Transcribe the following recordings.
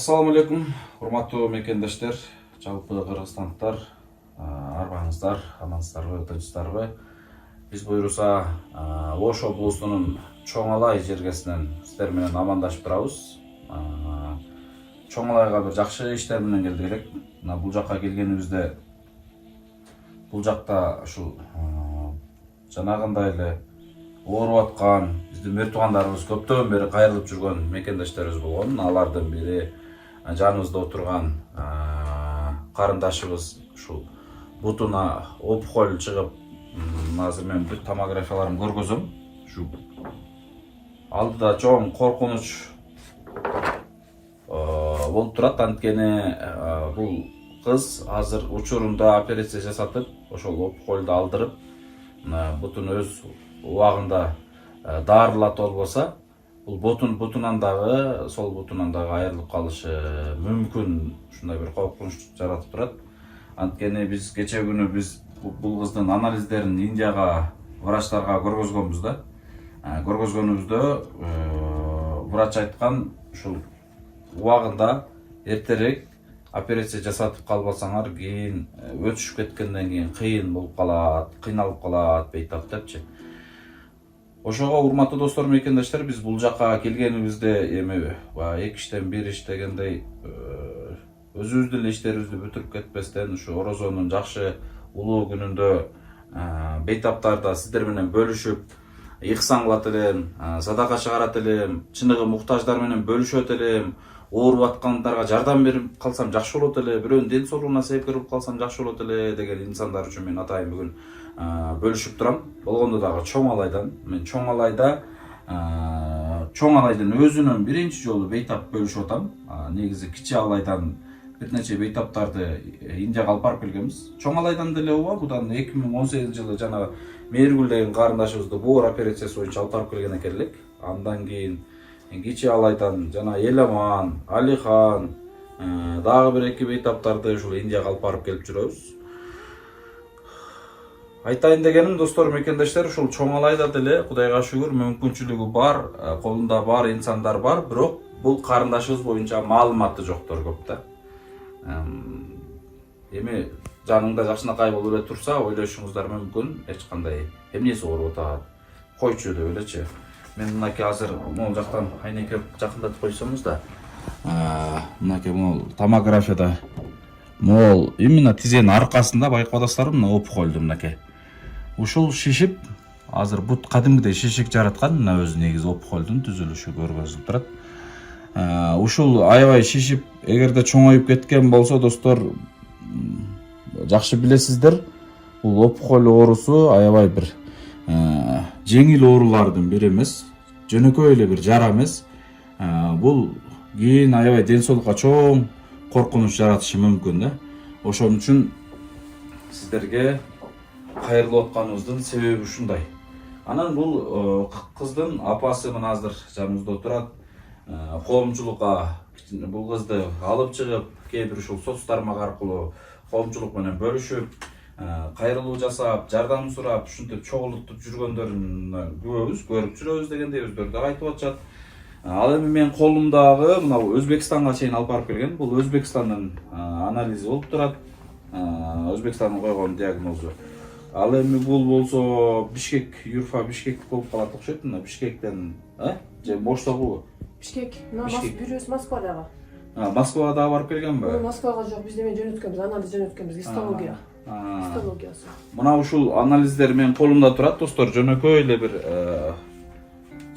Assalamu alaikum, урматтуу мекендештер, жалпы кыргызстандыктар, арбаңыздар, амансыздарбы, тынчсыздарбы? Биз буйруса Ош облусунун Чоң Алай жергесинен сиздер менен амандашып турабыз. Чоң Алайга бир жакшы иштер менен келдик элек. Мына бул жакка келгенибизде бул жакта ушул жанагындай эле ооруп аткан биздин бир туугандарыбыз көптөн бери кайрылып жүргөн мекендештерибиз болгон. Алардын бири жаныбызда отурган карындашыбыз ушул бутуна опухоль чыгып, азыр мен бүт томографияларын көргөзөм. Ушу алдыда чоң коркунуч болуп турат. Анткени бул кыз азыр учурунда операция жасатып, ошол опухольду алдырып, бутун өз убагында дарылатып болбосо, бул бутунан дагы, сол бутунан дагы айрылып калышы мүмкүн. Ушундай бир коркунуч жаратып турат. Анткени биз кече күнү бул кыздын анализдерин Индияга врачтарга көргөзгөнбүз да. Көргөзгөнүбүздө врач айткан, ушул убагында эртерээк операция жасатып калбасаңар кийин өтүшүп кеткенден кийин кыйын болуп калат, кыйналып калат бейтап депчи. Ошого урматтуу достор, мекендештер, биз бул жакка келгенибизде эми 2 иштен 1 иш дегендей өзүбүздүн эле иштерибизди бүтүрүп кетпестен ушу орозонун жакшы улуу күнүндө бейтаптарда сиздер менен бөлүшүп, ыйксан кылат элем, садака чыгарат элем, чыныгы муктаждар менен бөлүшөт элем, ооруп аткандарга жардам берип калсам жакшы болот эле, бирөөнүн ден соолугуна себепкер болуп калсам жакшы болот эле деген инсандар үчүн мен атайын бүгүн бөлүшүп турам. Болгондо дагы Чоң Алайдан. Мен Чоң Алайдын өзүнөн биринчи жолу бейтап бөлүшүп атам. Негизи Кичи Алайдан бир нече бейтаптарды Индияга алып барып келгенбиз. Чоң Алайдан деле ооба, будан 2018-жылы жана Мээргүл деген карындашыбызды боор операциясы боюнча алып барып келген экен элек. Андан кийин Кичи Алайдан жана Эламан, Алихан, дагы бир 2 бейтаптарды ушул Индияга алып барып келип жүрөбүз. Айтайын дегеним, достор, мекендештер, ушул Чоң Алайда деле Кудайга шүгүр мүмкүнчүлүгү бар, колунда бар инсандар бар, бирок бул карындашыбыз боюнча маалыматы жоктор көп да. Эми жаныңда жакшынакай болуп эле турса, ойлошуңуздар мүмкүн, эч кандай эмнеси ооруп атат, койчу деп элечи. Мен мынакей азыр могул жактан айнекеп жакындатып койсоңуз да, мынакей могул томографияда могул именно тизенин аркасында байкап атасыздарбы, мына опухольду мынакей. Ушул шишип, азыр бут кадимгидей шишик жараткан, мына өзү негизи опухольдун түзүлүшү көргөзүлүп турат. Ушул аябай шишип, эгерде чоңоюп кеткен болсо, достор, жакшы билесиздер, бул опухоль оорусу аябай бир жеңил оорулардын бири эмес, жөнөкөй эле бир жара эмес. Бул кийин аябай ден соолукка чоң коркунуч жаратышы мүмкүн да. Ошон үчүн сиздерге кайрылып атканыбыздын себеби ушундай. Анан бул кыздын апасы мына азыр жаныбызда отурат. Коомчулукка бул кызды алып чыгып, кээ бир ушул соц тармак аркылуу коомчулук менен бөлүшүп, кайрылуу жасап, жардам сурап, ушинтип чогултуп жүргөндөрүн көрүп жүрөбүз дегендей өздөрү да айтып атышат. Ал эми мен колумдагы мына Өзбекстанга чейин алып барып келген. Бул Өзбекстандын анализи болуп турат. Өзбекстандын койгон диагнозу. Ал эми бул болсо Бишкек, Юрфа Бишкек болуп калат окшойт. Мына Бишкектен, же Боштогубу? Бишкек. Бирөөсү Москвадагы. Москвага дагы барып келгенби? Москвага жок, биз неме жөнөткөнбүз, анализ жөнөткөнбүз, гистология. Гистологиясы. Мына ушул анализдер менин колумда турат, достор, жөнөкөй эле бир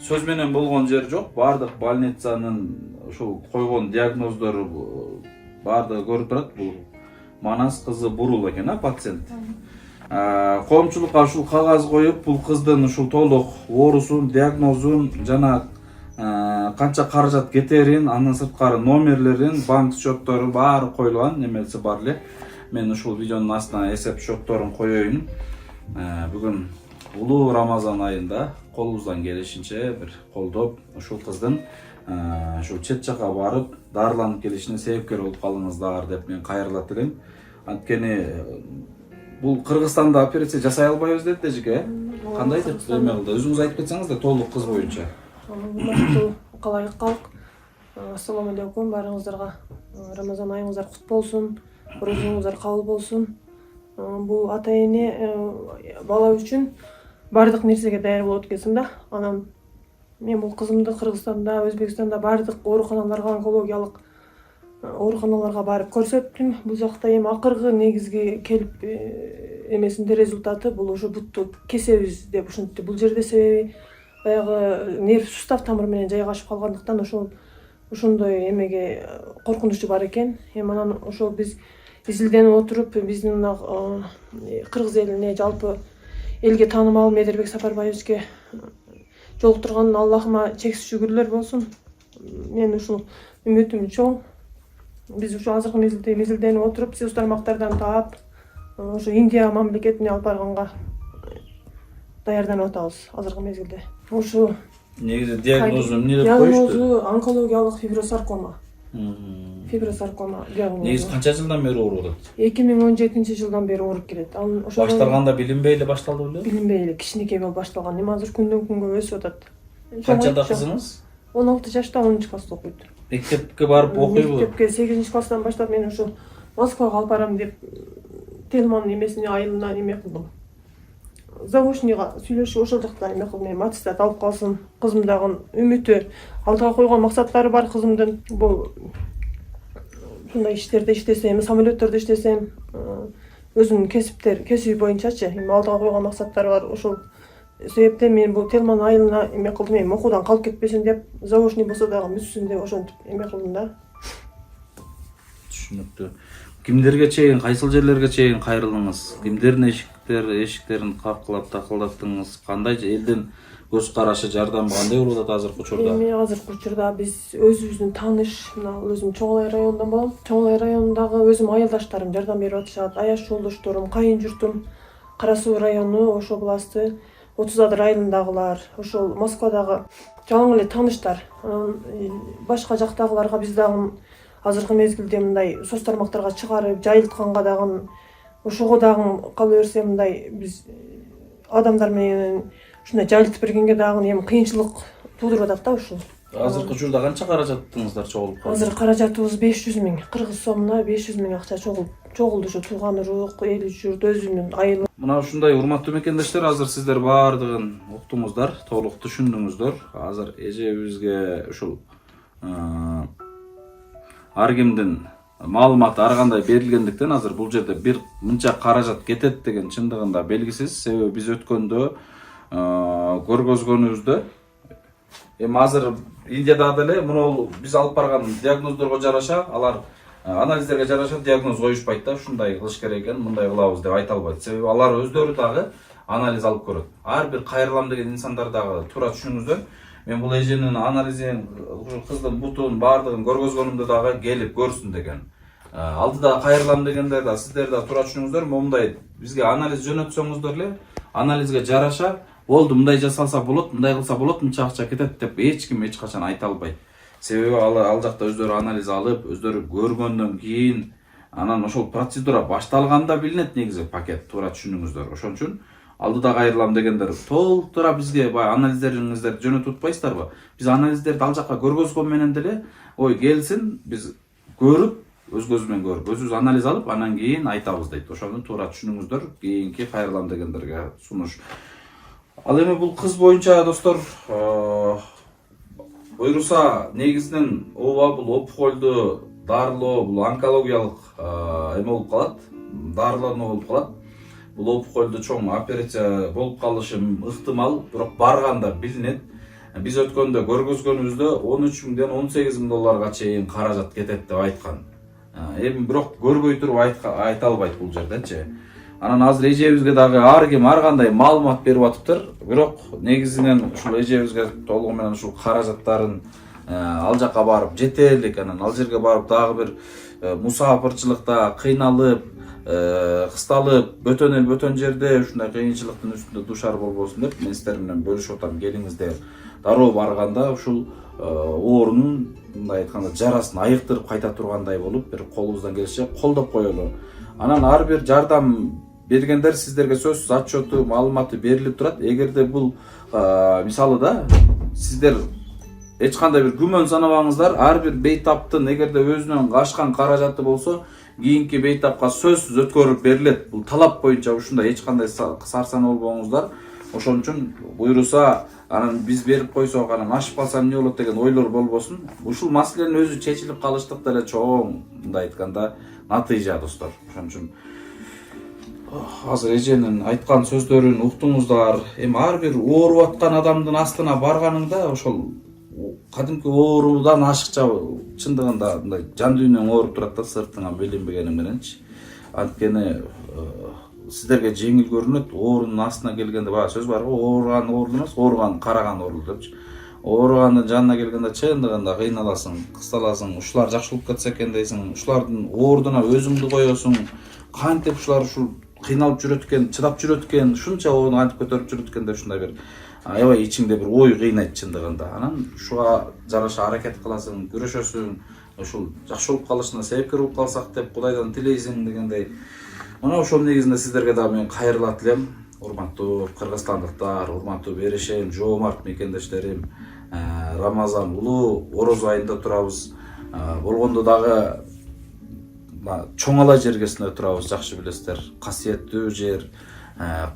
сөз менен болгон жер жок. Бардык больницанын ушул койгон диагноздору бардыгы көрүп турат. Бул Манас кызы Бурул экен, пациент. Коомчулукка ушул кагаз коюп, бул кыздын ушул толук оорусун, диагнозун жана канча каражат кетерин, андан сырткары номерлерин, банк счеттору баары коюлган, немеси бар эле. Мен ушул видеонун астына эсеп счетторун коеюн. Бүгүн улуу Рамазан айында колубуздан келишинче бир колдоп, ушул кыздын ушул чет жакка барып, дарыланып келишине себепкер болуп калыңыздар деп мен кайрылат элем. Анткени бул Кыргызстанда операция жасай албайбыз деп эжеке. Кандай деп эме кылды? Өзүңүз айтып кетсеңиз да толук кыз боюнча. Урматтуу калайык калк. Assalamu алейкум барыңыздарга. Рамазан айыңыздар кут болсун, оорузуңуздар кабыл болсун. Бул ата эне бала үчүн бардык нерсеге даяр болот экенсиң да. Анан мен бул кызымды Кыргызстанда, Өзбекстанда бардык ооруканаларга, онкологиялык ооруканаларга барып көрсөттүм. Бул жакта эми акыркы негизги келип эмесинде результаты бул ошо бутту кесебиз деп ушинтти. Бул жерде себеби баягы нерв сустав тамыры менен жайгашып калгандыктан ошондой эмеге коркунучу бар экен. Эми анан ошол биз изилденип отуруп биздин мына кыргыз элине жалпы элге таанымал Медербек Сапарбаевичке жолуктурган Аллахыма чексиз шүгүрлөр болсун. Мен ушул үмүтүм чоң. Биз ушу азыркы мезгилде изилденип отуруп сиз тармактардан таап ошо Индия мамлекетине алып барганга даярданып атабыз азыркы мезгилде. Ошо негизи диагнозу эмне деп коюшту? Диагнозу онкологиялык фибросаркома. Фибросаркома диагнозу. Негизи канча жылдан бери ооруп атат? 2017-жылдан бери ооруп келет. Башталганда билинбей эле башталды беле? Билинбей эле кичинекей болуп башталган. Эми азыр күндөн күнгө өсүп атат. Канчада кызыңыз? 16 жашта 10 класста окуйт. Мектепке барып окуйбу? Мектепке 8 класстан баштап мен ушу Москвага алып барам деп Телман эмесине айылына эме кылдым. Заочныйга сүйлөшүп ошол жакта эме кылдым. Эми аттестат алып калсын. Кызым дагы үмүтү, алдыга койгон максаттары бар кызымдын. Бул ушундай иштерде иштесем, самолеттордо иштесем, өзүнүн кесиби боюнчачы, эми алдыга койгон максаттары бар. Ошол себептен мен бул Телман айылына эме кылдым. Эми окуудан калып кетпесин деп, заочный болсо дагы мүсүн деп ошентип эме кылдым да. Түшүнүктүү. Кимдерге чейин, кайсыл жерлерге чейин кайрылдыңыз? Кимдердин эшиктерин какылап такылдаттыңыз? Кандай элдин көз карашы, жардамы кандай болуп атат азыркы учурда? Эми азыркы учурда биз өзүбүздүн тааныш, мына өзүм Чоңой районундан болом. Чоңой районундагы өзүм айылдаштарым жардам берип атышат. Аяш жолдошторум, кайын журтум Кара Суу району, ошо областы 30 Адыр айылындагылар, ошол Москвадагы жалаң эле тааныштар. Башка жактагыларга биз дагы азыркы мезгилде мындай соц тармактарга чыгарып, жайылтканга дагы ошого дагы кала берсе мындай биз адамдар менен ушундай жайылтып бергенге дагы эми кыйынчылык туудуруп атат да ушул. Азыркы учурда канча каражаттыңыздар чогулуп калды? Азыр каражатыбыз 500 000, кыргыз сомуна 500 000 акча чогулду ушу тууган урук, эл журт өзүнүн айылы. Мына ушундай урматтуу мекендештер, азыр сиздер баардыгын уктуңуздар, толук түшүндүңүздөр. Азыр эжебизге ушул ар кимдин маалыматы ар кандай берилгендиктен азыр бул жерде бир мынча каражат кетет деген чындыгында белгисиз. Себеби биз өткөндө көргөзгөнүбүздө эми азыр Индияда деле муну биз алып барган диагноздорго жараша, алар анализдерге жараша диагноз коюшпайт да, ушундай кылыш керек экен, мындай кылабыз деп айта албайт. Себеби алар өздөрү дагы анализ алып көрөт. Ар бир кайрылам деген инсандар дагы туура түшүнүңүздөр. Мен бул эженин анализин, ушул кыздын бутун баардыгын көргөзгөнүмдө дагы келип көрсүн деген. Алдыда кайрылам дегендер да сиздер да туура түшүнүңүздөр. Мындай бизге анализ жөнөтсөңүздөр эле, анализге жараша болду, мындай жасалса болот, мындай кылса болот, мынча акча кетет деп эч ким эч качан айта албайт. Себеби ал жакта өздөрү анализ алып, өздөрү көргөндөн кийин анан ошол процедура башталганда билинет негизи пакет, туура түшүнүңүздөр. Ошон үчүн алдыда кайрылам дегендер толтура бизге баягы анализдериңиздерди жөнөтүп атпайсыздарбы? Биз анализдерди ал жака көргөзгөн менен деле ой келсин, биз көрүп, өз көз менен көрүп, өзүбүз анализ алып, анан кийин айтабыз дейт. Ошону туура түшүнүңүздөр. Кийинки кайрылам дегендерге сунуш. Ал эми бул кыз боюнча достор, буйруса негизинен ооба бул опухольду дарылоо, бул онкологиялык эме болуп калат, дарылануу болуп калат. Бул опухольду чоң операция болуп калышы ыктымал, бирок барганда билинет. Биз өткөндө көргөзгөнүбүздө 13 000ден 18 000 долларга чейин каражат кетет деп айткан. Эми бирок көрбөй туруп айта албайт бул жерденчи. Анан азыр эжебизге дагы ар ким ар кандай маалымат берип атыптыр. Бирок негизинен ушул эжебизге толугу менен ушул каражаттарын ал жака барып жетерлик, анан ал жерге барып дагы бир мусафырчылыкта кыйналып, кысталып, бөтөн жерде ушундай кыйынчылыктын үстүндө душар болбосун деп мен сиздер менен бөлүшүп атам. Келиңиздер. Дароо барганда ушул оорунун мындай айтканда жарасын айыктырып кайта тургандай болуп, бир колубуздан келишинче колдоп коелу. Анан ар бир жардам бергендер сиздерге сөзсүз отчету, маалыматы берилип турат. Эгерде бул мисалы да сиздер эч кандай бир күмөн санабаңыздар. Ар бир бейтаптын эгерде өзүнөн качкан каражаты болсо, кийинки бейтапка сөзсүз өткөрүп берилет. Бул талап боюнча ушундай эч кандай сарсана болбоңуздар. Ошон үчүн буйруса, анан биз берип койсок, анан ашып калса эмне болот деген ойлор болбосун. Ушул маселенин өзү чечилип калыштык деле чоң, мындай айтканда, натыйжа достор. Ошон үчүн азыр эженин айткан сөздөрүн уктуңуздар. Эми ар бир ооруп аткан адамдын астына барганыңда ошол кадимки оорудан ашыкча чындыгында мындай жан дүйнөң ооруп турат да, сыртыңан билинбегени мененчи. Анткени сиздерге жеңил көрүнөт, оорунун астына келгенде баа сөз бар го, ооруган оорулуу эмес, ооруган караган оорулуу депчи. Ооругандын жанына келгенде чындыгында кыйналасың, кысталасың, ушулар жакшы болуп кетсе экен дейсиң, ушулардын оордуна өзүңдү коесуң. Кантип ушулар ушул кыйналып жүрөт экен, чыдап жүрөт экен, ушунча ооруну кантип көтөрүп жүрөт экен деп ушундай бир аябай ичиңде бир ой кыйнайт чындыгында. Анан ушуга жараша аракет кыласың, күрөшөсүң, ушул жакшы болуп калышына себепкер болуп калсак деп Кудайдан тилейсиң дегендей. Мына ошол негизинде сиздерге дагы мен кайрылат элем. Урматтуу кыргызстандыктар, урматтуу беришем, жоомарт мекендештерим. Рамазан улуу орозо айында турабыз. Болгондо дагы Чоңалай жергесинде турабыз, жакшы билесиздер. Касиеттүү жер.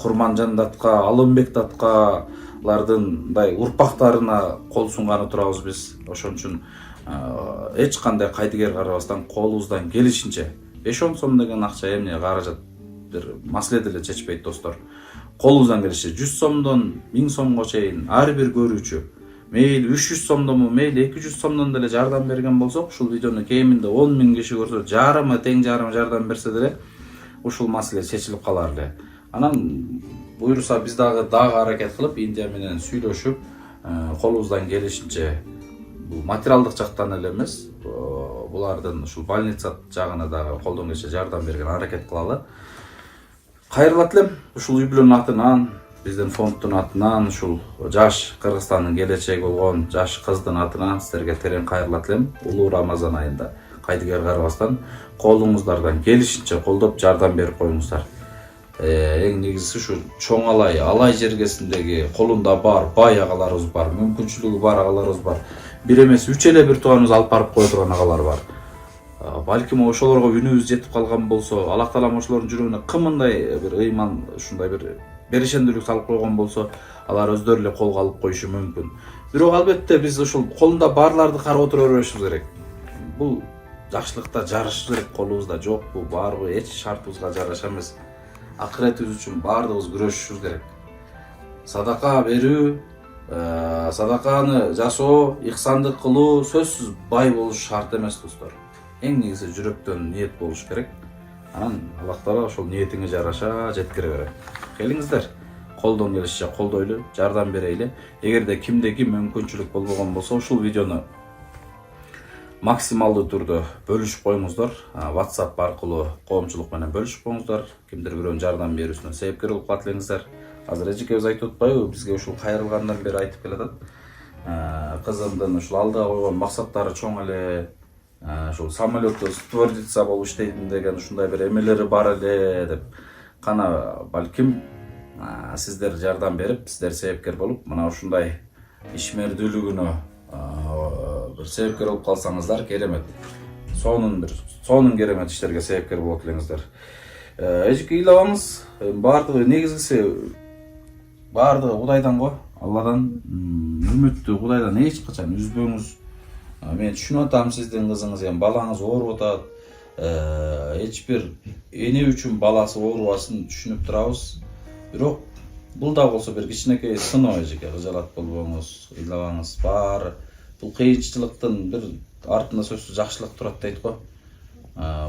Курманжан датка, Алымбекдаткалардын мындай урпактарына кол сунганы турабыз биз. Ошон үчүн эч кандай кайдыгер карабастан колубуздан келишинче 5-10 сом деген акча эмне каражат бир маселе деле чечпейт достор. Колубуздан келиши 100 сомдон 1000 сомго чейин ар бир көрүүчү мейли 300 сомдонбу мейли 200 сомдон деле жардам берген болсок, ушул видеону кеминде 10 000 киши көрсө, жарымы тең жарым жардам берсе деле ушул маселе чечилип калар эле. Анан буйруса биз дагы аракет кылып Индия менен сүйлөшүп, колубуздан келишинче бул материалдык жактан эле эмес, булардын ушул больница жагына дагы колдон келишинче жардам берген аракет кылалы. Кайрылат элем ушул үй бүлөнүн атынан, биздин фонддун атынан, ушул жаш Кыргызстандын келечеги болгон жаш кыздын атынан сиздерге терең кайрылат элем. Улуу Рамазан айында кайдыгер карабастан колуңуздардан келишинче колдоп жардам берип коюңуздар. Эң негизгиси ушу Чоңалай, Алай жергесиндеги колунда бар бай агаларыбыз бар, мүмкүнчүлүгү бар агаларыбыз бар. Бир эмес 3 эле бир тууганыбыз алып барып кое турган агалар бар. Балким ошолорго үнүбүз жетип калган болсо, Аллах таалам ошолордун жүрөгүнө кымындай бир ыйман, ушундай бир беришендүүлүк салып койгон болсо, алар өздөрү эле колго алып коюшу мүмкүн. Бирок албетте биз ушул колунда барларды карап отура беришибиз керек. Бул жакшылыкта жарышы керек, колубузда жокпу, барбы, эч шартыбызга жараша эмес. Акыретибиз үчүн баардыгыбыз күрөшүшүбүз керек. Садака берүү, садаканы жасоо, ихсандык кылуу сөзсүз бай болуш шарт эмес достор. Эң негизи жүрөктөн ниет болуш керек. Анан Аллах таала ошол ниетиңе жараша жеткире берет. Келиңиздер, колдон келишинче колдойлу, жардам берейли. Эгерде кимде ким мүмкүнчүлүк болбогон болсо, ушул видеону максималдуу түрдө бөлүшүп коюңуздар. WhatsApp аркылуу коомчулук менен бөлүшүп коюңуздар. Кимдир бирөөнүн жардам берүүсүнө себепкер болуп калат элеңиздер. Азыр эжекебиз айтып атпайбы, бизге ушул кайрылгандан бери айтып келатат. Кызымдын ушул алдыга койгон максаттары чоң эле. Ушул самолетто стюардесса болуп иштейтин деген ушундай бир эмелери бар эле деп. Кана балким сиздер жардам берип, сиздер себепкер болуп, мына ушундай ишмердүүлүгүнө бир себепкер болуп калсаңыздар керемет. Сонун керемет иштерге себепкер болот элеңиздер. Эжеке ыйлабаңыз, баардыгы негизгиси баардыгы Кудайдан го, Алладан. Үмүттү Кудайдан эч качан үзбөңүз. Мен түшүнүп атам, сиздин кызыңыз, балаңыз ооруп атат. Эч бир эне үчүн баласы оорубасын түшүнүп турабыз. Бирок бул да болсо бир кичинекей сыноо эжеке, кыжалат болбоңуз, ыйлабаңыз. Баары бул кыйынчылыктын бир артында сөзсүз жакшылык турат дейт го.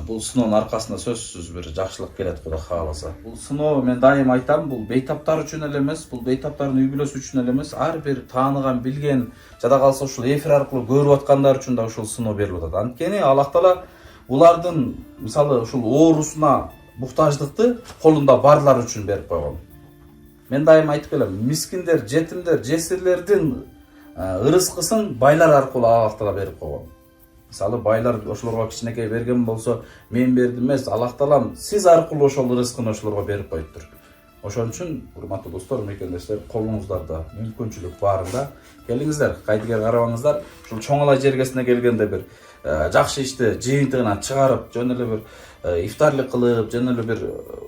Бул сыноонун аркасында сөзсүз бир жакшылык келет Кудай кааласа. Бул сыноо мен дайым айтам, бул бейтаптар үчүн эле эмес, бул бейтаптардын үй бүлөсү үчүн эле эмес, ар бир тааныган, билген, жада калса ушул эфир аркылуу көрүп аткандар үчүн да ушул сыноо берилип атат. Анткени Аллах таала булардын мисалы ушул оорусуна муктаждыкты колунда барлар үчүн берип койгон. Мен дайым айтып келем, мискиндер, жетимдер, жесирлердин ырыскысын байлар аркылуу Аллах таала берип койгон. Мисалы байлар ошолорго кичинекей берген болсо, мен бердим эмес, Аллах таалам сиз аркылуу ошол рызкыны ошолорго берип коюптур. Ошон үчүн урматтуу достор, мекендештер, колуңуздарда мүмкүнчүлүк баарында келиңиздер, кайдыгер карабаңыздар. Ушул чоң алай жергесине келгенде бир жакшы ишти жыйынтыгынан чыгарып, жөн эле бир ифтарлык кылып, жөн эле бир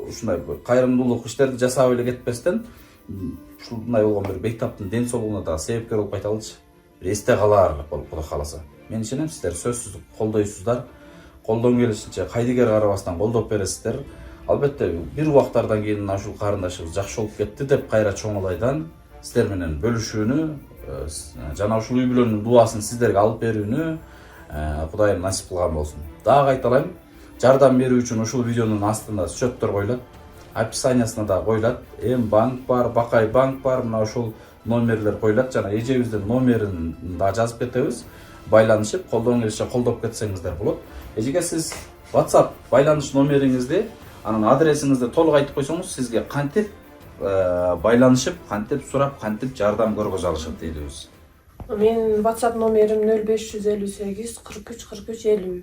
ушундай кайрымдуулук иштерди жасап эле кетпестен, ушундай болгон бир бейтаптын ден соолугуна да себепкер болуп кайталычы. Бир эсте калаарлык болуп Кудай кааласа. Мен ишенем, сиздер сөзсүз колдойсуздар. Колдон келишинче кайдыгер карабастан колдоп бересиздер. Албетте бир убактардан кийин ушул карындашыбыз жакшы болуп кетти деп кайра чоң алайдан сиздер менен бөлүшүүнү, жана ушул үй бүлөнүн дубасын сиздерге алып берүүнү Кудайым насип кылган болсун. Дагы кайталайм, жардам берүү үчүн ушул видеонун астына счеттор коюлат, описаниясына да коюлат. Банк бар, Бакай банк бар, мына ушул номерлер коюлат, жана эжебиздин номерин да жазып кетебиз. Байланышып, колдон келишинче колдоп кетсеңиздер болот. Эжеге сиз WhatsApp байланыш номериңизди, анан адресиңизди толук айтып койсоңуз, сизге кантип байланышып, кантип сурап, кантип жардам көргөзө алышат дейбиз. Менин WhatsApp номерим 0558 43 43 50.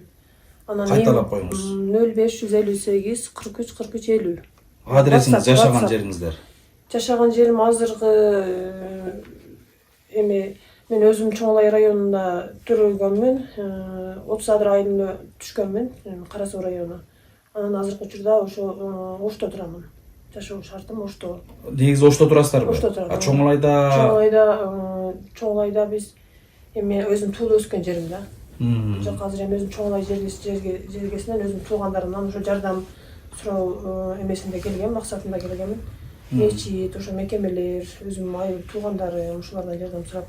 Анан Кайталап коюңуз. 0558 43 43 50. Адресиңиз, жашаган жериңиздер. Жашаган жерим азыркы мен өзүм Чоң Алай районунда төрөлгөнмүн. 30 адыр айылына түшкөнмүн, Кара Суу району. Анан азыркы учурда ошо Ошто турамын. Жашоо шартым Ошто. Негизи Ошто турасыздарбы? Ошто турам. Чоң Алайда биз өзүм туулуп өскөн жерим да. Жок, азыр өзүм Чоң Алай жергесинен өзүм туугандарымдан ошо жардам суроо эмесинде келгем, максатында келгемин. Мечит, ошо мекемелер, өзүм айыл туугандарым, ушулардан жардам сурап,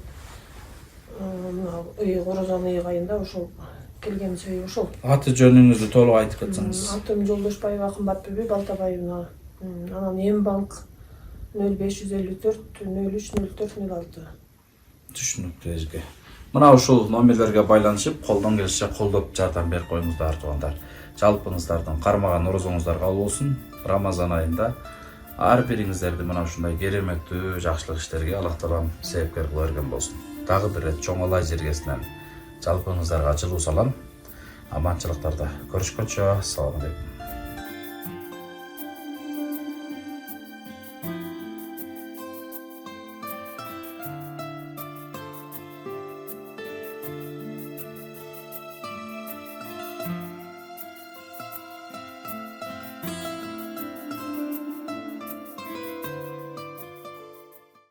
Корозон айында ошол келген себеби ошол. Аты жөнүңүздү толук айтып кетсеңиз. Атым Жолдошбаева Кымбатбеби Балтабаевна. Анан банк 0554 03 04 06. Түшүнүктүү эжеке. Мына ушул номерлерге байланышып, колдон келишинче колдоп жардам берип коюңуздар туугандар. Жалпыңыздардын кармаган орозоңуздар кабыл болсун. Рамазан айында ар бириңиздерди мына ушундай кереметтүү жакшылык иштерге Аллах Таалам себепкер кыла берген болсун. Дагы бир рет Чоң Алай жергесинен жалпыңыздарга жылуу салам. Аманчылыктарда көрүшкөнчө, ассаламу алейкум.